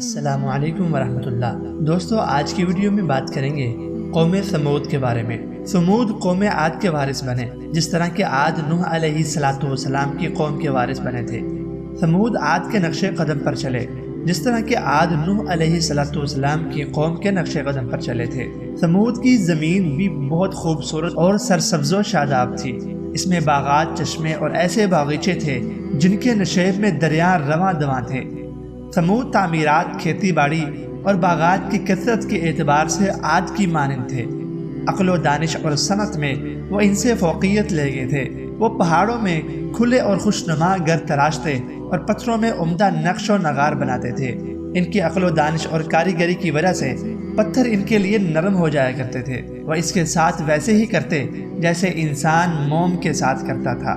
السلام علیکم ورحمۃ اللہ۔ دوستو، آج کی ویڈیو میں بات کریں گے قوم سمود کے بارے میں۔ سمود قوم عاد کے وارث بنے، جس طرح کہ عاد نوح علیہ السلام کی قوم کے وارث بنے تھے۔ سمود عاد کے نقش قدم پر چلے، جس طرح کہ عاد نوح علیہ السلام کی قوم کے نقش قدم پر چلے تھے۔ سمود کی زمین بھی بہت خوبصورت اور سرسبز و شاداب تھی۔ اس میں باغات، چشمے اور ایسے باغیچے تھے جن کے نشیب میں دریا رواں دواں تھے۔ سمود تعمیرات، کھیتی باڑی اور باغات کی کثرت کے اعتبار سے عاد کی مانند تھے۔ عقل و دانش اور صنعت میں وہ ان سے فوقیت لے گئے تھے۔ وہ پہاڑوں میں کھلے اور خوشنما گھر تراشتے اور پتھروں میں عمدہ نقش و نگار بناتے تھے۔ ان کی عقل و دانش اور کاریگری کی وجہ سے پتھر ان کے لیے نرم ہو جایا کرتے تھے۔ وہ اس کے ساتھ ویسے ہی کرتے جیسے انسان موم کے ساتھ کرتا تھا۔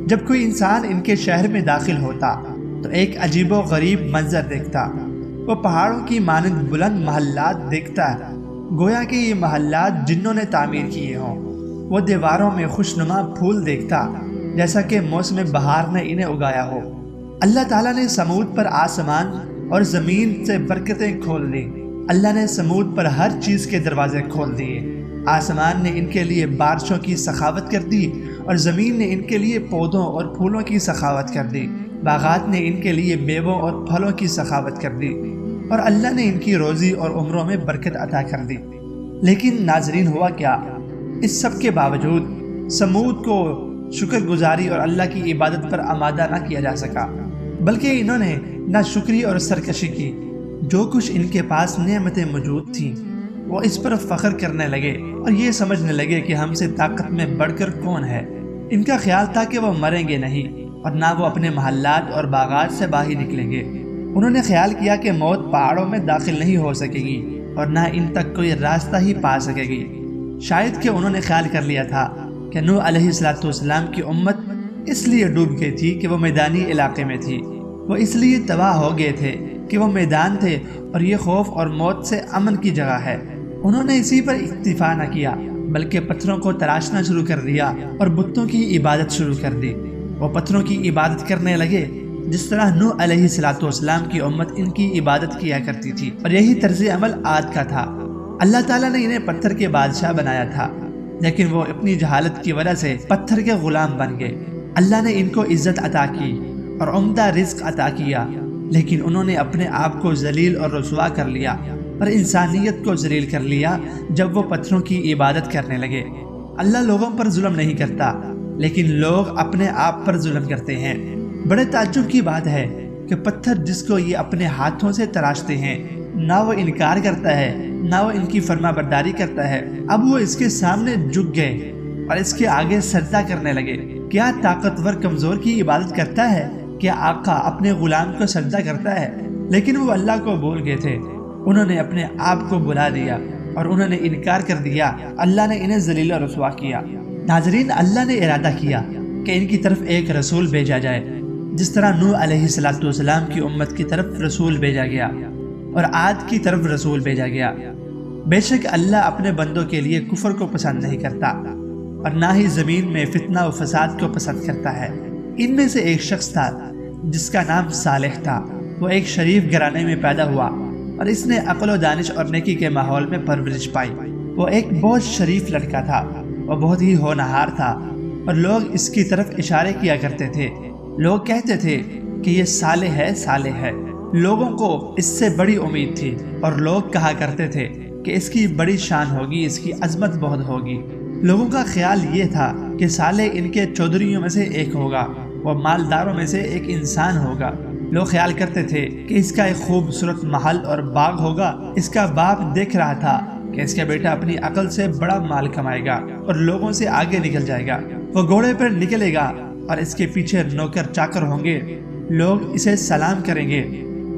جب کوئی انسان ان کے شہر میں داخل ہوتا تو ایک عجیب و غریب منظر دیکھتا۔ وہ پہاڑوں کی مانند بلند محلات دیکھتا، گویا کہ یہ محلات جنوں نے تعمیر کیے ہوں۔ وہ دیواروں میں خوشنما پھول دیکھتا، جیسا کہ موسم بہار نے انہیں اگایا ہو۔ اللہ تعالیٰ نے سمود پر آسمان اور زمین سے برکتیں کھول دی۔ اللہ نے سمود پر ہر چیز کے دروازے کھول دیے۔ آسمان نے ان کے لیے بارشوں کی سخاوت کر دی اور زمین نے ان کے لیے پودوں اور پھولوں کی سخاوت کر دی۔ باغات نے ان کے لیے میووں اور پھلوں کی سخاوت کر دی، اور اللہ نے ان کی روزی اور عمروں میں برکت عطا کر دی۔ لیکن ناظرین، ہوا کیا؟ اس سب کے باوجود سمود کو شکر گزاری اور اللہ کی عبادت پر آمادہ نہ کیا جا سکا، بلکہ انہوں نے ناشکری اور سرکشی کی۔ جو کچھ ان کے پاس نعمتیں موجود تھیں، وہ اس پر فخر کرنے لگے اور یہ سمجھنے لگے کہ ہم سے طاقت میں بڑھ کر کون ہے۔ ان کا خیال تھا کہ وہ مریں گے نہیں اور نہ وہ اپنے محلات اور باغات سے باہر نکلیں گے۔ انہوں نے خیال کیا کہ موت پہاڑوں میں داخل نہیں ہو سکے گی اور نہ ان تک کوئی راستہ ہی پا سکے گی۔ شاید کہ انہوں نے خیال کر لیا تھا کہ نوح علیہ السلام کی امت اس لیے ڈوب گئی تھی کہ وہ میدانی علاقے میں تھی۔ وہ اس لیے تباہ ہو گئے تھے کہ وہ میدان تھے اور یہ خوف اور موت سے امن کی جگہ ہے۔ انہوں نے اسی پر اکتفا نہ کیا، بلکہ پتھروں کو تراشنا شروع کر دیا اور بتوں کی عبادت شروع کر دی۔ وہ پتھروں کی عبادت کرنے لگے، جس طرح نوح علیہ السلام کی امت ان کی عبادت کیا کرتی تھی، اور یہی طرز عمل عاد کا تھا۔ اللہ تعالیٰ نے انہیں پتھر کے بادشاہ بنایا تھا، لیکن وہ اپنی جہالت کی وجہ سے پتھر کے غلام بن گئے۔ اللہ نے ان کو عزت عطا کی اور عمدہ رزق عطا کیا، لیکن انہوں نے اپنے آپ کو ذلیل اور رسوا کر لیا اور انسانیت کو ذلیل کر لیا جب وہ پتھروں کی عبادت کرنے لگے۔ اللہ لوگوں پر ظلم نہیں کرتا، لیکن لوگ اپنے آپ پر ظلم کرتے ہیں۔ بڑے تعجب کی بات ہے کہ پتھر جس کو یہ اپنے ہاتھوں سے تراشتے ہیں، نہ وہ انکار کرتا ہے نہ وہ ان کی فرما برداری کرتا ہے۔ اب وہ اس کے سامنے جھک گئے اور اس کے آگے سجدہ کرنے لگے۔ کیا طاقتور کمزور کی عبادت کرتا ہے؟ کیا آقا اپنے غلام کو سجدہ کرتا ہے؟ لیکن وہ اللہ کو بھول گئے تھے۔ انہوں نے اپنے آپ کو بلا دیا اور انہوں نے انکار کر دیا۔ اللہ نے انہیں ذلیل و رسوا کیا۔ ناظرین، اللہ نے ارادہ کیا کہ ان کی طرف ایک رسول بھیجا جائے، جس طرح نوح علیہ السلام کی امت کی طرف رسول بھیجا گیا اور عاد کی طرف رسول بھیجا گیا۔ بے شک اللہ اپنے بندوں کے لیے کفر کو پسند نہیں کرتا اور نہ ہی زمین میں فتنہ و فساد کو پسند کرتا ہے۔ ان میں سے ایک شخص تھا جس کا نام صالح تھا۔ وہ ایک شریف گھرانے میں پیدا ہوا اور اس نے عقل و دانش اور نیکی کے ماحول میں پرورش پائی۔ وہ ایک بہت شریف لڑکا تھا، وہ بہت ہی ہونہار تھا اور لوگ اس کی طرف اشارے کیا کرتے تھے۔ لوگ کہتے تھے کہ یہ صالح ہے، صالح ہے۔ لوگوں کو اس سے بڑی امید تھی اور لوگ کہا کرتے تھے کہ اس کی بڑی شان ہوگی، اس کی عظمت بہت ہوگی۔ لوگوں کا خیال یہ تھا کہ صالح ان کے چودھریوں میں سے ایک ہوگا، وہ مالداروں میں سے ایک انسان ہوگا۔ لوگ خیال کرتے تھے کہ اس کا ایک خوبصورت محل اور باغ ہوگا۔ اس کا باپ دیکھ رہا تھا کہ اس کا بیٹا اپنی عقل سے بڑا مال کمائے گا اور لوگوں سے آگے نکل جائے گا۔ وہ گھوڑے پر نکلے گا اور اس کے پیچھے نوکر چاکر ہوں گے۔ لوگ اسے سلام کریں گے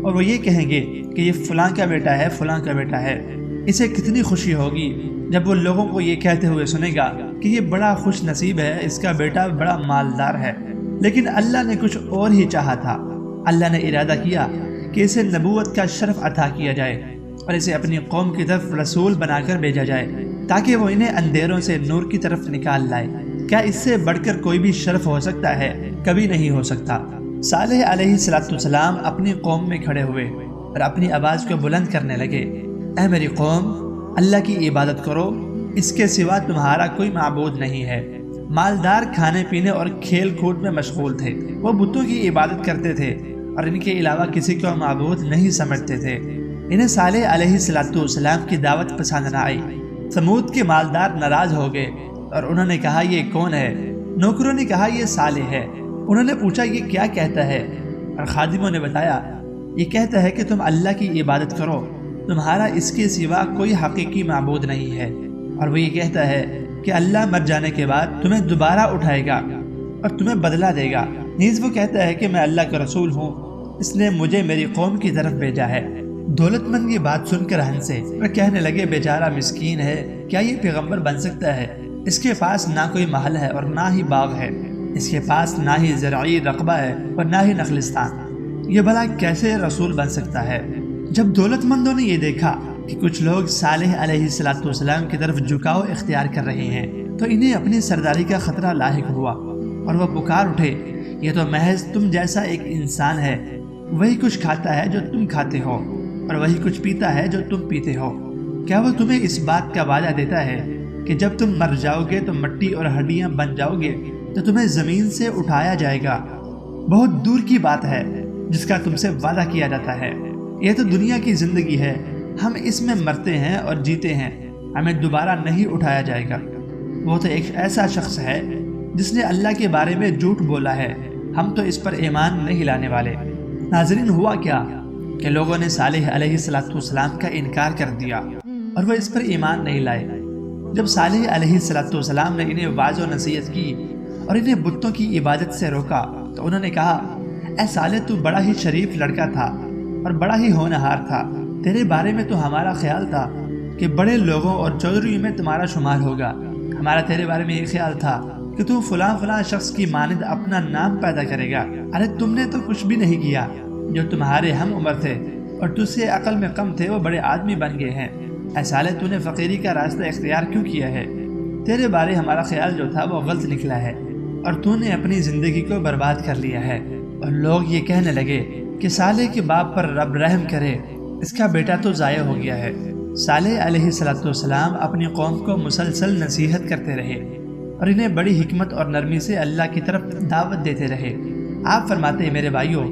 اور وہ یہ کہیں گے کہ یہ فلاں کا بیٹا ہے، فلاں کا بیٹا ہے۔ اسے کتنی خوشی ہوگی جب وہ لوگوں کو یہ کہتے ہوئے سنے گا کہ یہ بڑا خوش نصیب ہے، اس کا بیٹا بڑا مالدار ہے۔ لیکن اللہ نے کچھ اور ہی چاہا تھا۔ اللہ نے ارادہ کیا کہ اسے نبوت کا شرف عطا کیا جائے اور اسے اپنی قوم کی طرف رسول بنا کر بھیجا جائے، تاکہ وہ انہیں اندھیروں سے نور کی طرف نکال لائے۔ کیا اس سے بڑھ کر کوئی بھی شرف ہو سکتا ہے؟ کبھی نہیں ہو سکتا۔ صالح علیہ السلام اپنی قوم میں کھڑے ہوئے اور اپنی آواز کو بلند کرنے لگے، اے میری قوم، اللہ کی عبادت کرو، اس کے سوا تمہارا کوئی معبود نہیں ہے۔ مالدار کھانے پینے اور کھیل کود میں مشغول تھے، وہ بتوں کی عبادت کرتے تھے اور ان کے علاوہ کسی کو معبود نہیں سمجھتے تھے۔ انہیں صالح علیہ السلام کی دعوت پسند نہ آئی۔ سمود کے مالدار ناراض ہو گئے اور انہوں نے کہا، یہ کون ہے؟ نوکروں نے کہا، یہ صالح ہے۔ انہوں نے پوچھا، یہ کیا کہتا ہے؟ اور خادموں نے بتایا، یہ کہتا ہے کہ تم اللہ کی عبادت کرو، تمہارا اس کے سوا کوئی حقیقی معبود نہیں ہے، اور وہ یہ کہتا ہے کہ اللہ مر جانے کے بعد تمہیں دوبارہ اٹھائے گا اور تمہیں بدلہ دے گا۔ نیز وہ کہتا ہے کہ میں اللہ کا رسول ہوں، اس نے مجھے میری قوم کی طرف بھیجا ہے۔ دولت مند یہ بات سن کر ہنسے اور کہنے لگے، بیچارہ مسکین ہے، کیا یہ پیغمبر بن سکتا ہے؟ اس کے پاس نہ کوئی محل ہے اور نہ ہی باغ ہے، اس کے پاس نہ ہی زرعی رقبہ ہے اور نہ ہی نخلستان، یہ بھلا کیسے رسول بن سکتا ہے؟ جب دولت مندوں نے یہ دیکھا کہ کچھ لوگ صالح علیہ السلام کی طرف جھکاؤ اختیار کر رہے ہیں تو انہیں اپنی سرداری کا خطرہ لاحق ہوا، اور وہ پکار اٹھے، یہ تو محض تم جیسا ایک انسان ہے، وہی کچھ کھاتا ہے جو تم کھاتے ہو اور وہی کچھ پیتا ہے جو تم پیتے ہو۔ کیا وہ تمہیں اس بات کا وعدہ دیتا ہے کہ جب تم مر جاؤ گے تو مٹی اور ہڈیاں بن جاؤ گے تو تمہیں زمین سے اٹھایا جائے گا؟ بہت دور کی بات ہے جس کا تم سے وعدہ کیا جاتا ہے۔ یہ تو دنیا کی زندگی ہے، ہم اس میں مرتے ہیں اور جیتے ہیں، ہمیں دوبارہ نہیں اٹھایا جائے گا۔ وہ تو ایک ایسا شخص ہے جس نے اللہ کے بارے میں جھوٹ بولا ہے، ہم تو اس پر ایمان نہیں لانے والے۔ ناظرین، ہوا کیا کہ لوگوں نے صالح علیہ السلام کا انکار کر دیا اور وہ اس پر ایمان نہیں لائے۔ جب صالح علیہ السلام نے انہیں واعظ و نصیحت کی اور انہیں بتوں کی عبادت سے روکا تو انہوں نے کہا، اے صالح، تو بڑا ہی شریف لڑکا تھا اور بڑا ہی ہونہار تھا، تیرے بارے میں تو ہمارا خیال تھا کہ بڑے لوگوں اور چودھریوں میں تمہارا شمار ہوگا۔ ہمارا تیرے بارے میں یہ خیال تھا کہ تو فلاں شخص کی مانند اپنا نام پیدا کرے گا۔ ارے تم نے تو کچھ بھی نہیں کیا، جو تمہارے ہم عمر تھے اور تجھ سے عقل میں کم تھے وہ بڑے آدمی بن گئے ہیں۔ اے صالح، تو نے فقیری کا راستہ اختیار کیوں کیا ہے؟ تیرے بارے ہمارا خیال جو تھا وہ غلط نکلا ہے اور تو نے اپنی زندگی کو برباد کر لیا ہے۔ اور لوگ یہ کہنے لگے کہ صالح کے باپ پر رب رحم کرے، اس کا بیٹا تو ضائع ہو گیا ہے۔ صالح علیہ السلام اپنی قوم کو مسلسل نصیحت کرتے رہے اور انہیں بڑی حکمت اور نرمی سے اللہ کی طرف دعوت دیتے رہے۔ آپ فرماتے ہیں، میرے بھائیوں،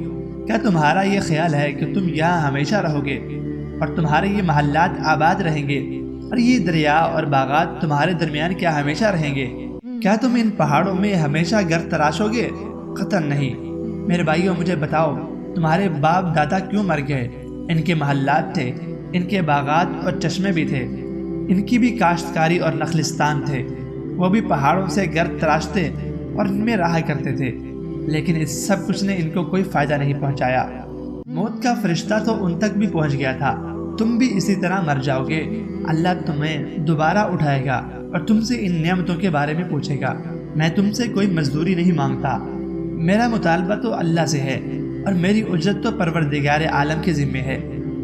کیا تمہارا یہ خیال ہے کہ تم یہاں ہمیشہ رہو گے اور تمہارے یہ محلات آباد رہیں گے اور یہ دریا اور باغات تمہارے درمیان کیا ہمیشہ رہیں گے؟ کیا تم ان پہاڑوں میں ہمیشہ گھر تراشو گے؟ قطعاً نہیں۔ میرے بھائیوں، مجھے بتاؤ، تمہارے باپ دادا کیوں مر گئے؟ ان کے محلات تھے، ان کے باغات اور چشمے بھی تھے، ان کی بھی کاشتکاری اور نخلستان تھے، وہ بھی پہاڑوں سے گھر تراشتے اور ان میں رہا کرتے تھے، لیکن اس سب کچھ نے ان کو کوئی فائدہ نہیں پہنچایا۔ موت کا فرشتہ تو ان تک بھی پہنچ گیا تھا، تم بھی اسی طرح مر جاؤ گے۔ اللہ تمہیں دوبارہ اٹھائے گا اور تم سے ان نعمتوں کے بارے میں پوچھے گا۔ میں تم سے کوئی مزدوری نہیں مانگتا، میرا مطالبہ تو اللہ سے ہے اور میری اجرت تو پروردگار عالم کے ذمہ ہے۔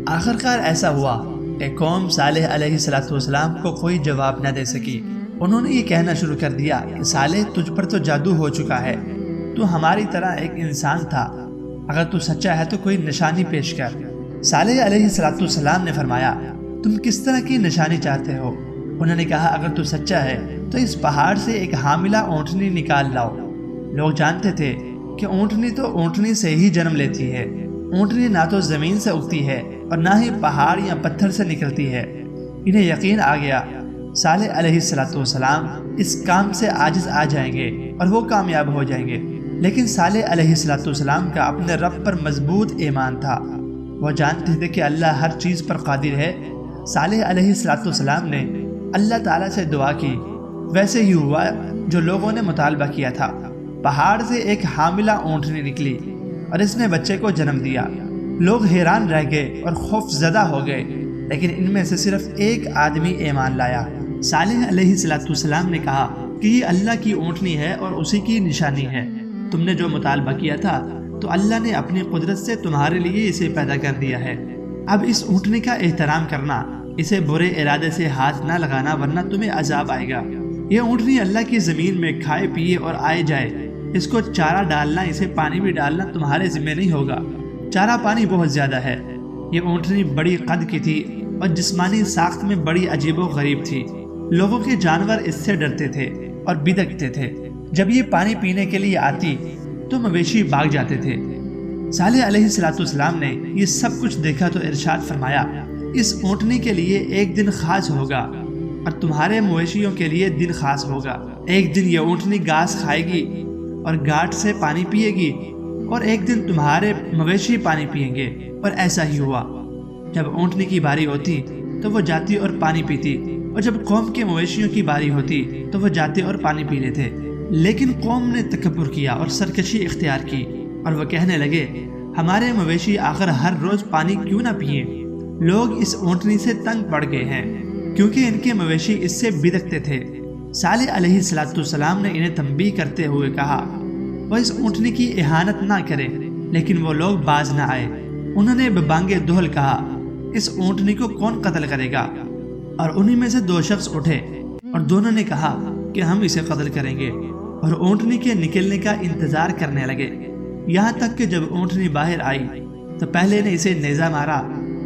آخرکار ایسا ہوا کہ قوم صالح علیہ السلام کو کوئی جواب نہ دے سکی۔ انہوں نے یہ کہنا شروع کر دیا کہ صالح، تجھ پر تو جادو ہو چکا ہے، تو ہماری طرح ایک انسان تھا، اگر تو سچا ہے تو کوئی نشانی پیش کر۔ صالح علیہ السلام نے فرمایا، تم کس طرح کی نشانی چاہتے ہو؟ انہوں نے کہا، اگر تو سچا ہے تو اس پہاڑ سے ایک حاملہ اونٹنی نکال لاؤ۔ لوگ جانتے تھے کہ اونٹنی تو اونٹنی سے ہی جنم لیتی ہے، اونٹنی نہ تو زمین سے اگتی ہے اور نہ ہی پہاڑ یا پتھر سے نکلتی ہے۔ انہیں یقین آ گیا صالح علیہ السلام اس کام سے عاجز آ جائیں گے اور وہ کامیاب ہو جائیں گے، لیکن صالح علیہ السلام کا اپنے رب پر مضبوط ایمان تھا۔ وہ جانتے تھے کہ اللہ ہر چیز پر قادر ہے۔ صالح علیہ السلام نے اللہ تعالیٰ سے دعا کی، ویسے ہی ہوا جو لوگوں نے مطالبہ کیا تھا۔ پہاڑ سے ایک حاملہ اونٹنی نکلی اور اس نے بچے کو جنم دیا۔ لوگ حیران رہ گئے اور خوف زدہ ہو گئے، لیکن ان میں سے صرف ایک آدمی ایمان لایا۔ صالح علیہ السلام نے کہا کہ یہ اللہ کی اونٹنی ہے اور اسی کی نشانی ہے۔ تم نے جو مطالبہ کیا تھا تو اللہ نے اپنی قدرت سے تمہارے لیے اسے پیدا کر دیا ہے۔ اب اس اونٹنی کا احترام کرنا، اسے برے ارادے سے ہاتھ نہ لگانا ورنہ تمہیں عذاب آئے گا۔ یہ اونٹنی اللہ کی زمین میں کھائے پیے اور آئے جائے، اس کو چارہ ڈالنا، اسے پانی بھی ڈالنا تمہارے ذمہ نہیں ہوگا۔ چارہ پانی بہت زیادہ ہے، یہ اونٹنی بڑی قد کی تھی اور جسمانی ساخت میں بڑی عجیب و غریب تھی۔ لوگوں کے جانور اس سے ڈرتے تھے اور بدکتے تھے۔ جب یہ پانی پینے کے لیے آتی تو مویشی بھاگ جاتے تھے۔ صالح علیہ السلام نے یہ سب کچھ دیکھا تو ارشاد فرمایا، اس اونٹنی کے لیے ایک دن خاص ہوگا اور تمہارے مویشیوں کے لیے دن خاص ہوگا۔ ایک دن یہ اونٹنی گھاس کھائے گی اور گھاٹ سے پانی پیے گی، اور ایک دن تمہارے مویشی پانی پیئیں گے۔ اور ایسا ہی ہوا۔ جب اونٹنی کی باری ہوتی تو وہ جاتی اور پانی پیتی، اور جب قوم کے مویشیوں کی باری ہوتی تو وہ جاتے اور پانی پی لیتے۔ لیکن قوم نے تکبر کیا اور سرکشی اختیار کی، اور وہ کہنے لگے، ہمارے مویشی آخر ہر روز پانی کیوں نہ پئیں؟ لوگ اس اونٹنی سے تنگ پڑ گئے ہیں کیونکہ ان کے مویشی اس سے بدکتے تھے۔ صالح علیہ السلام نے انہیں تنبیہ کرتے ہوئے کہا وہ اس اونٹنی کی اہانت نہ کرے، لیکن وہ لوگ باز نہ آئے۔ انہوں نے ببانگ دہل کہا، اس اونٹنی کو کون قتل کرے گا؟ اور انہی میں سے 2 شخص اٹھے اور دونوں نے کہا کہ ہم اسے قتل کریں گے، اور اونٹنی کے نکلنے کا انتظار کرنے لگے، یہاں تک کہ جب اونٹنی باہر آئی تو پہلے نے اسے نیزہ مارا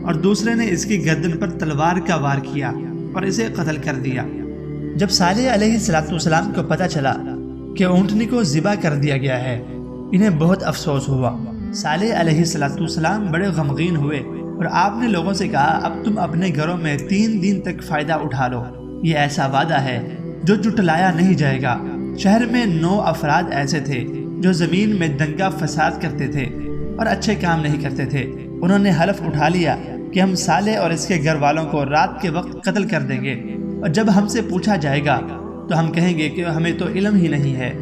اور دوسرے نے اس کی گردن پر تلوار کا وار کیا اور اسے قتل کر دیا۔ جب صالح علیہ السلام کو پتہ چلا کہ اونٹنی کو ذبح کر دیا گیا ہے، انہیں بہت افسوس ہوا۔ صالح علیہ السلام بڑے غمگین ہوئے اور آپ نے لوگوں سے کہا، اب تم اپنے گھروں میں 3 دن تک فائدہ اٹھا لو، یہ ایسا وعدہ ہے جو جھٹلایا نہیں جائے گا۔ شہر میں 9 افراد ایسے تھے جو زمین میں دنگا فساد کرتے تھے اور اچھے کام نہیں کرتے تھے۔ انہوں نے حلف اٹھا لیا کہ ہم صالح اور اس کے گھر والوں کو رات کے وقت قتل کر دیں گے، اور جب ہم سے پوچھا جائے گا تو ہم کہیں گے کہ ہمیں تو علم ہی نہیں ہے،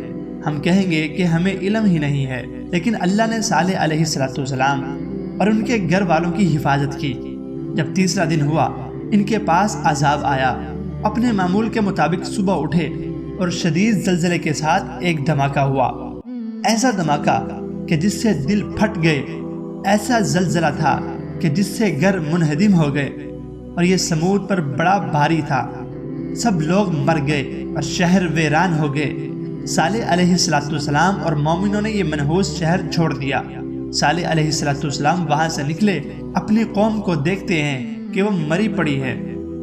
ہم کہیں گے کہ ہمیں علم ہی نہیں ہے۔ لیکن اللہ نے صالح علیہ السلام اور ان کے گھر والوں کی حفاظت کی۔ جب تیسرا دن ہوا، ان کے پاس عذاب آیا۔ اپنے معمول کے مطابق صبح اٹھے اور شدید زلزلے کے ساتھ ایک دھماکہ ہوا، ایسا دھماکہ کہ جس سے دل پھٹ گئے، ایسا زلزلہ تھا کہ جس سے گھر منہدم ہو گئے، اور یہ سمود پر بڑا بھاری تھا۔ سب لوگ مر گئے اور شہر ویران ہو گئے۔ صالح علیہ السلام اور مومنوں نے یہ منحوس شہر چھوڑ دیا۔ صالح علیہ السلام وہاں سے نکلے، اپنی قوم کو دیکھتے ہیں کہ وہ مری پڑی ہے۔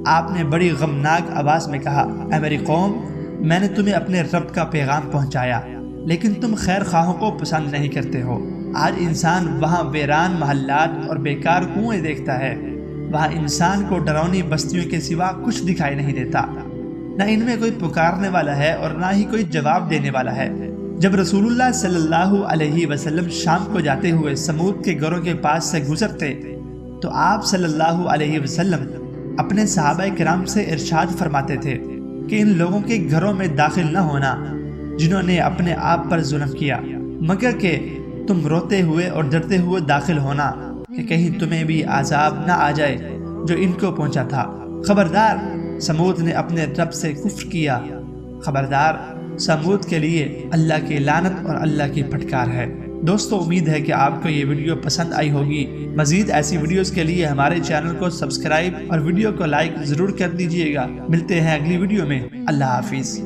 آپ نے بڑی غمناک آواز میں کہا، اے میری قوم، میں نے تمہیں اپنے رب کا پیغام پہنچایا، لیکن تم خیر خواہوں کو پسند نہیں کرتے ہو۔ آج انسان وہاں ویران محلات اور بیکار کنویں دیکھتا ہے، وہاں انسان کو ڈرونی بستیوں کے سوا کچھ دکھائی نہیں دیتا، نہ ان میں کوئی پکارنے والا ہے اور نہ ہی کوئی جواب دینے والا ہے۔ جب رسول اللہ صلی اللہ علیہ وسلم شام کو جاتے ہوئے سمود کے گھروں کے پاس سے گزرتے تو آپ صلی اللہ علیہ وسلم اپنے صحابہ کرام سے ارشاد فرماتے تھے کہ ان لوگوں کے گھروں میں داخل نہ ہونا جنہوں نے اپنے آپ پر ظلم کیا، مگر کہ تم روتے ہوئے اور ڈرتے ہوئے داخل ہونا کہ کہیں تمہیں بھی عذاب نہ آ جائے جو ان کو پہنچا تھا۔ خبردار، سمود نے اپنے رب سے کفر کیا، خبردار، سمود کے لیے اللہ کی لعنت اور اللہ کی پھٹکار ہے۔ دوستو، امید ہے کہ آپ کو یہ ویڈیو پسند آئی ہوگی۔ مزید ایسی ویڈیوز کے لیے ہمارے چینل کو سبسکرائب اور ویڈیو کو لائک ضرور کر دیجئے گا۔ ملتے ہیں اگلی ویڈیو میں۔ اللہ حافظ۔